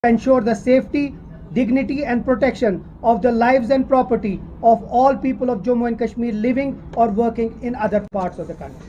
ensure the safety, dignity and protection of the lives and property of all people of Jammu and Kashmir living or working in other parts of the country.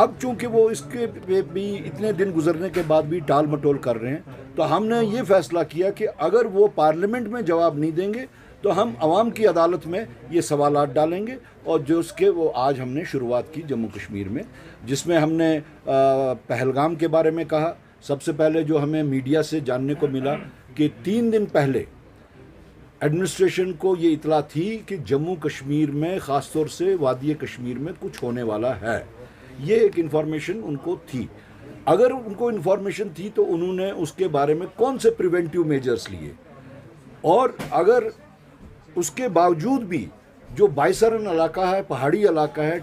اب چونکہ وہ اس کے بھی اتنے دن گزرنے کے بعد بھی ٹال مٹول کر رہے ہیں، تو ہم نے یہ فیصلہ کیا کہ اگر وہ پارلیمنٹ میں جواب نہیں دیں گے تو ہم عوام کی عدالت میں یہ سوالات ڈالیں گے، اور جو اس کے وہ آج ہم نے شروعات کی جموں کشمیر میں، جس میں ہم نے پہلگام کے بارے میں کہا۔ سب سے پہلے جو ہمیں میڈیا سے جاننے کو ملا کہ 3 دن پہلے ایڈمنسٹریشن کو یہ اطلاع تھی کہ جموں کشمیر میں خاص طور سے وادی کشمیر میں کچھ ہونے والا ہے، یہ ایک انفارمیشن ان کو تھی۔ اگر ان کو انفارمیشن تھی تو انہوں نے اس کے بارے میں کون سے پریونٹیو میجرز لیے، اور اگر اس کے باوجود بھی جو بائیسرن علاقہ ہے، پہاڑی علاقہ ہے،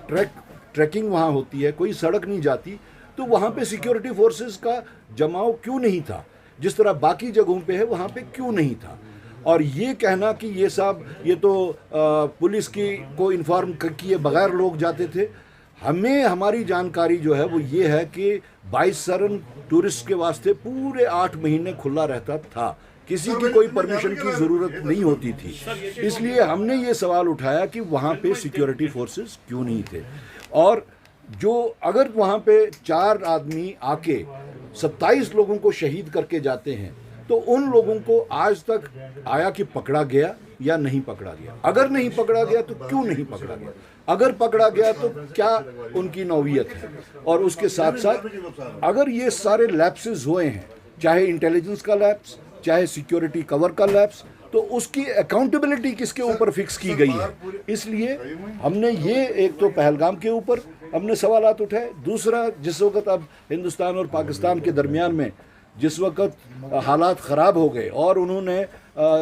ٹریکنگ وہاں ہوتی ہے، کوئی سڑک نہیں جاتی، تو وہاں پہ سیکیورٹی فورسز کا جماؤ کیوں نہیں تھا؟ جس طرح باقی جگہوں پہ ہے وہاں پہ کیوں نہیں تھا؟ اور یہ کہنا کہ یہ صاحب یہ تو پولیس کو انفارم کیے بغیر لوگ جاتے تھے، ہمیں ہماری جانکاری جو ہے وہ یہ ہے کہ بائیسرن ٹورسٹ کے واسطے پورے 8 مہینے کھلا رہتا تھا، کسی کی کوئی پرمیشن کی ضرورت نہیں ہوتی تھی۔ اس لیے ہم نے یہ سوال اٹھایا کہ وہاں پہ سیکیورٹی فورسز کیوں نہیں تھے، اور جو اگر وہاں پہ 4 آدمی آ کے 27 لوگوں کو شہید کر کے جاتے ہیں تو ان لوگوں کو آج تک آیا کہ پکڑا گیا یا نہیں پکڑا گیا؟ اگر نہیں پکڑا گیا تو کیوں نہیں پکڑا گیا؟ اگر پکڑا گیا تو کیا ان کی نوعیت ہے؟ اور اس کے ساتھ ساتھ اگر یہ سارے لیپسز ہوئے ہیں، چاہے انٹیلیجنس کا لیپس، چاہے سیکیورٹی کور کا لیپس، تو اس کی اکاؤنٹیبلٹی کس کے اوپر فکس کی گئی ہے؟ اس لیے ہم نے یہ ایک تو پہلگام کے اوپر ہم نے سوالات اٹھائے، دوسرا جس وقت اب ہندوستان اور پاکستان کے درمیان میں جس وقت حالات خراب ہو گئے اور انہوں نے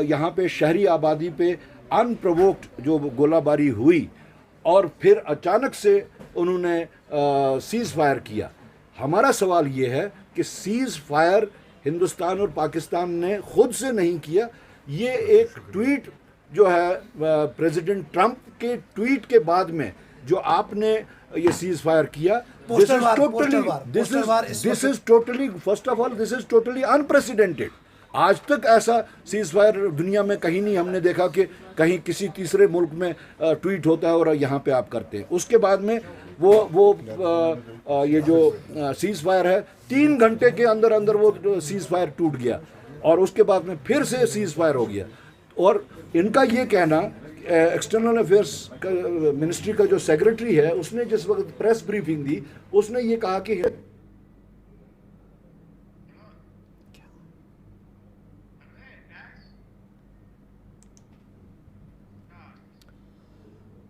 یہاں پہ شہری آبادی پہ ان پرووکڈ جو گولہ باری ہوئی اور پھر اچانک سے انہوں نے سیز فائر کیا، ہمارا سوال یہ ہے کہ سیز فائر ہندوستان اور پاکستان نے خود سے نہیں کیا، یہ ایک ٹویٹ جو ہے پریزیڈنٹ ٹرمپ کے ٹویٹ کے بعد میں جو آپ نے یہ سیز فائر کیا، this is totally first of all this is totally unprecedented. آج تک ایسا سیز فائر دنیا میں کہیں نہیں ہم نے دیکھا کہ کہیں کسی تیسرے ملک میں ٹویٹ ہوتا ہے اور یہاں پہ آپ کرتے ہیں۔ اس کے بعد میں وہ یہ جو سیز فائر ہے 3 گھنٹے کے اندر اندر وہ سیز فائر ٹوٹ گیا، اور اس کے بعد میں پھر سے سیز فائر ہو گیا۔ اور ان کا یہ کہنا، ایکسٹرنل افیئرس منسٹری کا جو سیکرٹری ہے اس نے جس وقت پریس بریفنگ دی اس نے یہ کہا کہ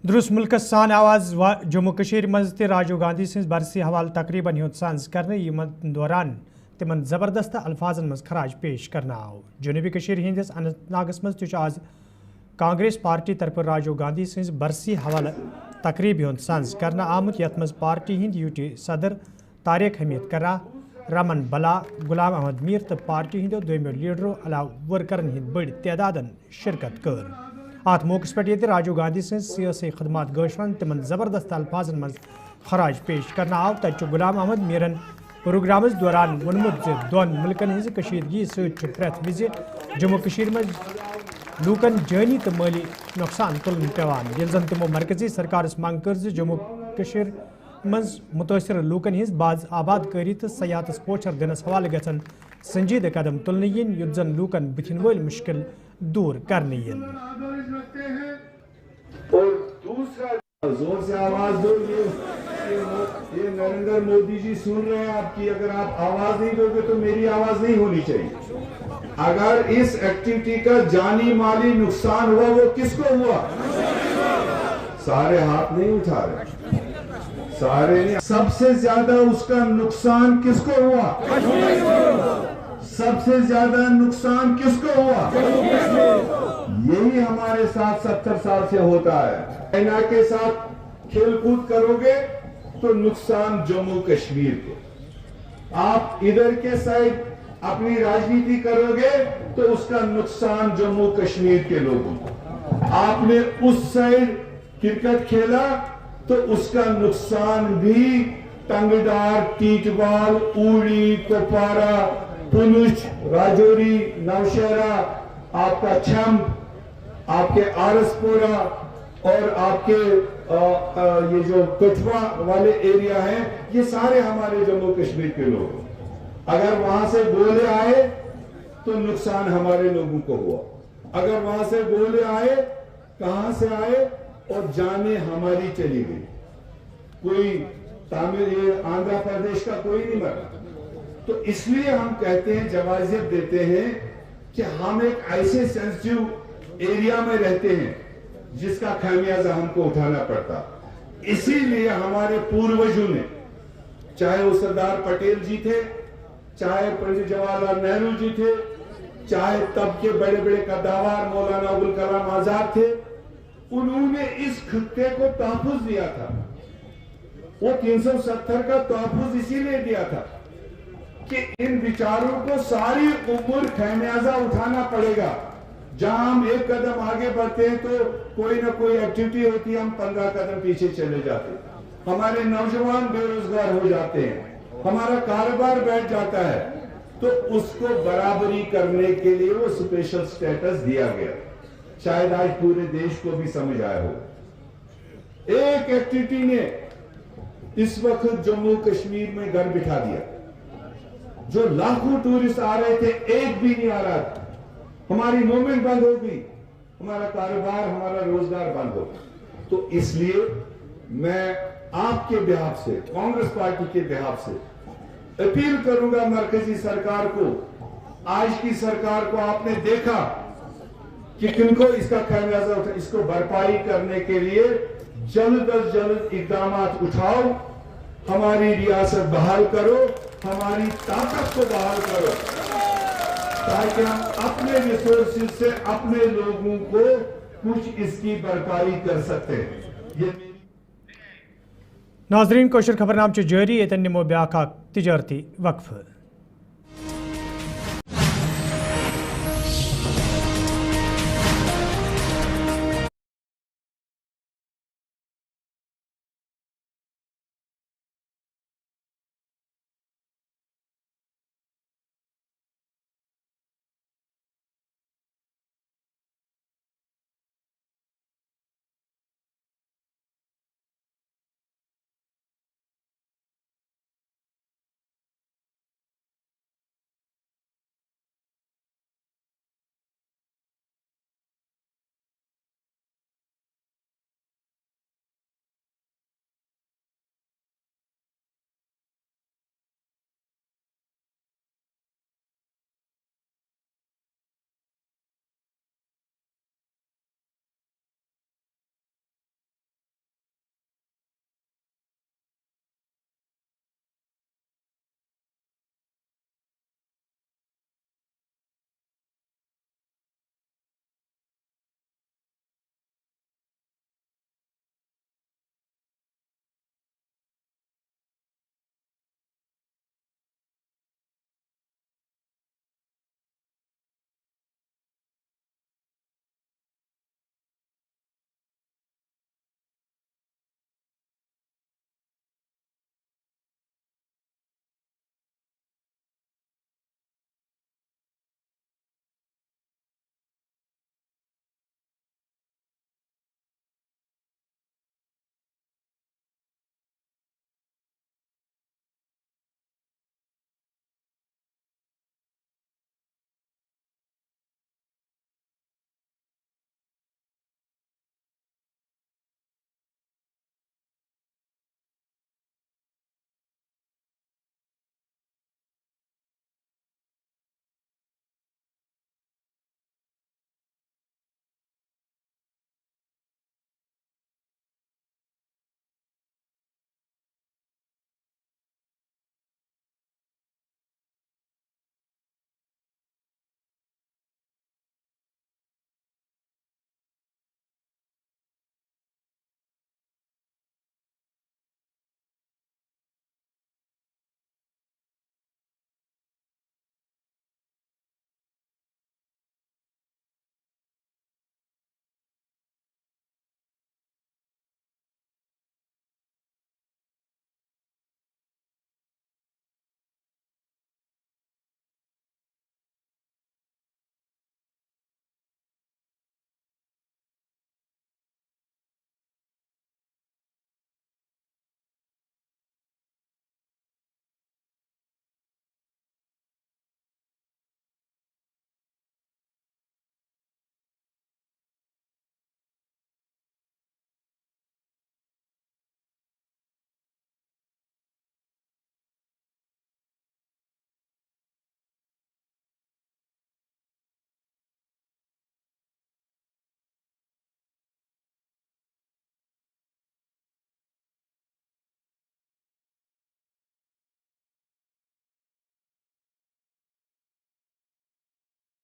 درست ملک سان آواز جموں کشمیر مز تہ راجیو گاندھی سن برسی حوالہ تقریباً ہند سانز کرنے یمن دوران تمن زبردست الفاظن مز خراج پیش کرنا آو۔ جنوبی کشمیر ہندس اننت ناگس مز تہ آز کانگریس پارٹی طرف راجیو گاندھی سن برسی حوالہ تقریب ہند سانز کرنا آمت، یت مز پارٹی ہند یوٹی صدر طارق حمید کرا، رمن بلا، غلام احمد میر تو پارٹی ہندو دویمو لیڈرو علاوہ ورکرن ہند بڑ تعداد شرکت کر۔ ات موقع پہ یہ راجیو گاندھی سن سیاسی خدمات گشرن تمن زبردست الفاظن مز خراج پیش کرنا آو۔ تت غلام احمد میرن پروگرامس دوران ونمت دون ملکن ہز کشیدگی ست پریت وز جموں کشمیر مز لوکن جانی تو مالی نقصان تلن پیوان، یل زن تمو مرکزی سرکارس منگ کر جموں کشمیر مز متاثر لوکن ہز باز آباد کاری تو سیاحتس پوچھر دنس حوالہ گھن سنجیدہ قدم تلن ین یت زن لوکن بتھن ول مشکل دور کرنے ین۔ اور دوسرا زور سے آواز دو، یہ نریندر مودی جی سن رہے ہیں آپ کی، اگر آپ آواز نہیں دو گے تو میری آواز نہیں ہونی چاہیے۔ اگر اس ایکٹیویٹی کا جانی مالی نقصان ہوا وہ کس کو ہوا؟ سارے ہاتھ نہیں اٹھا رہے، سارے نہیں۔ سب سے زیادہ اس کا نقصان کس کو ہوا؟ سب سے زیادہ نقصان کس کو ہوا؟ یہی ہمارے ساتھ 70 سال سے ہوتا ہے۔ چائنا کے ساتھ کھیل کود کرو گے تو نقصان جموں کشمیر کو، آپ ادھر کے سائڈ اپنی راجنیتی کرو گے تو اس کا نقصان جموں کشمیر کے لوگوں کو، آپ نے اس سائڈ کرکٹ کھیلا تو اس کا نقصان بھی ٹنگڈار، ٹیٹ بال، اوڑی، کپوارہ، پونچھ، راجوری، نوشہرہ، آپ کا چھمب، آپ کے آرس پورہ، اور آپ کے یہ جو کٹھوا والے ایریا ہیں، یہ سارے ہمارے جموں کشمیر کے لوگ ہیں۔ اگر وہاں سے گولے آئے تو نقصان ہمارے لوگوں کو ہوا، اگر وہاں سے گولے آئے، کہاں سے آئے اور جانیں ہماری چلی گئی، کوئی تعمیر یہ آندھرا پردیش کا کوئی نہیں مرا۔ تو اس لیے ہم کہتے ہیں، جوازیت دیتے ہیں کہ ہم ایک ایسے سینسٹیو ایریا میں رہتے ہیں جس کا خمیازہ ہم کو اٹھانا پڑتا۔ اسی لیے ہمارے پوروجوں نے، چاہے وہ سردار پٹیل جی تھے، چاہے پنڈت جواہر لال نہرو جی تھے، چاہے تب کے بڑے بڑے قداور مولانا ابوالکلام آزاد تھے، انہوں نے اس خطے کو تحفظ دیا تھا۔ وہ 370 کا تحفظ اسی لیے دیا تھا کہ ان بیچاروں کو ساری عمر خمیازہ اٹھانا پڑے گا۔ جہاں ہم ایک قدم آگے بڑھتے ہیں تو کوئی نہ کوئی ایکٹیویٹی ہوتی ہے، ہم 15 قدم پیچھے چلے جاتے ہیں، ہمارے نوجوان بے روزگار ہو جاتے ہیں، ہمارا کاروبار بیٹھ جاتا ہے۔ تو اس کو برابری کرنے کے لیے وہ اسپیشل سٹیٹس دیا گیا، شاید آج پورے دیش کو بھی سمجھ آیا ہو۔ ایک ایکٹیویٹی نے اس وقت جموں کشمیر میں گھر بٹھا دیا، جو لاکھوں ٹورسٹ آ رہے تھے ایک بھی نہیں آ رہا تھا، ہماری موومنٹ بند ہو گئی، ہمارا کاروبار، ہمارا روزگار بند ہو گیا۔ تو اس لیے میں آپ کے بہاف سے، کانگریس پارٹی کے بہاف سے اپیل کروں گا مرکزی سرکار کو، آج کی سرکار کو آپ نے دیکھا کہ کن کو اس کا خمیازہ اٹھا، اس کو بھرپائی کرنے کے لیے جلد از جلد اقدامات اٹھاؤ، ہماری ریاست بحال کرو، ہماری طاقت کو بحال کرو، تاکہ ہم اپنے ریسورسز سے اپنے لوگوں کو کچھ اس کی بھرپائی کر سکتے ہیں۔ یہ ناظرین کوشر خبر نام جاری، یتن نمو بیاکھ تجارتی وقفہ۔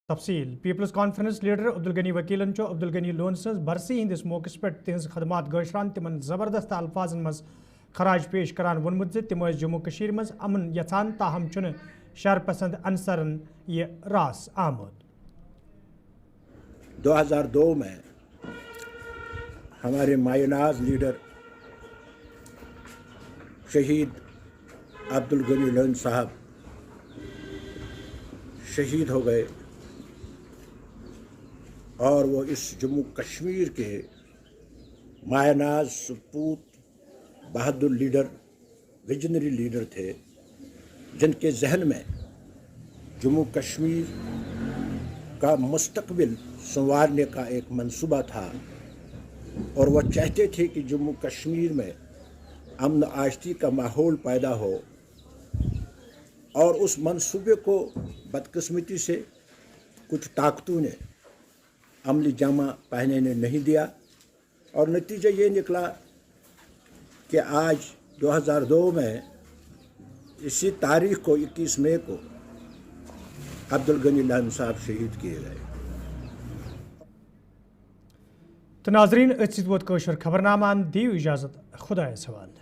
تفصیل پیپلز کانفرنس لیڈر عبدالغنی وکیلن عبدالغنی لون سز برسی ہندس موقع پہ تہذ خدمات گاشران تمن زبردست الفاظن مز خراج پیش کران ونمت تم جموں کشیر مز امن یژھان تاہم چھ شر پسند عنصرن یہ راس آمد 2002 میں ہمارے مایوناز لیڈر شہید عبدالغنی لون صاحب شہید ہو گئے اور وہ اس جموں کشمیر کے مایوناز سپوت بہادر لیڈر ویژنری لیڈر تھے جن کے ذہن میں جموں کشمیر کا مستقبل سنوارنے کا ایک منصوبہ تھا اور وہ چاہتے تھے کہ جموں کشمیر میں امن آشتی کا ماحول پیدا ہو اور اس منصوبے کو بدقسمتی سے کچھ طاقتوں نے عملی جامہ پہننے نہیں دیا اور نتیجہ یہ نکلا کہ آج 2002 میں اسی تاریخ کو 21 مئی کو عبدالغنی لون صاحب شہید کیے گئے. تو ناظرین ات ووت خبر نامہ دیو اجازت خدایس حوالہ.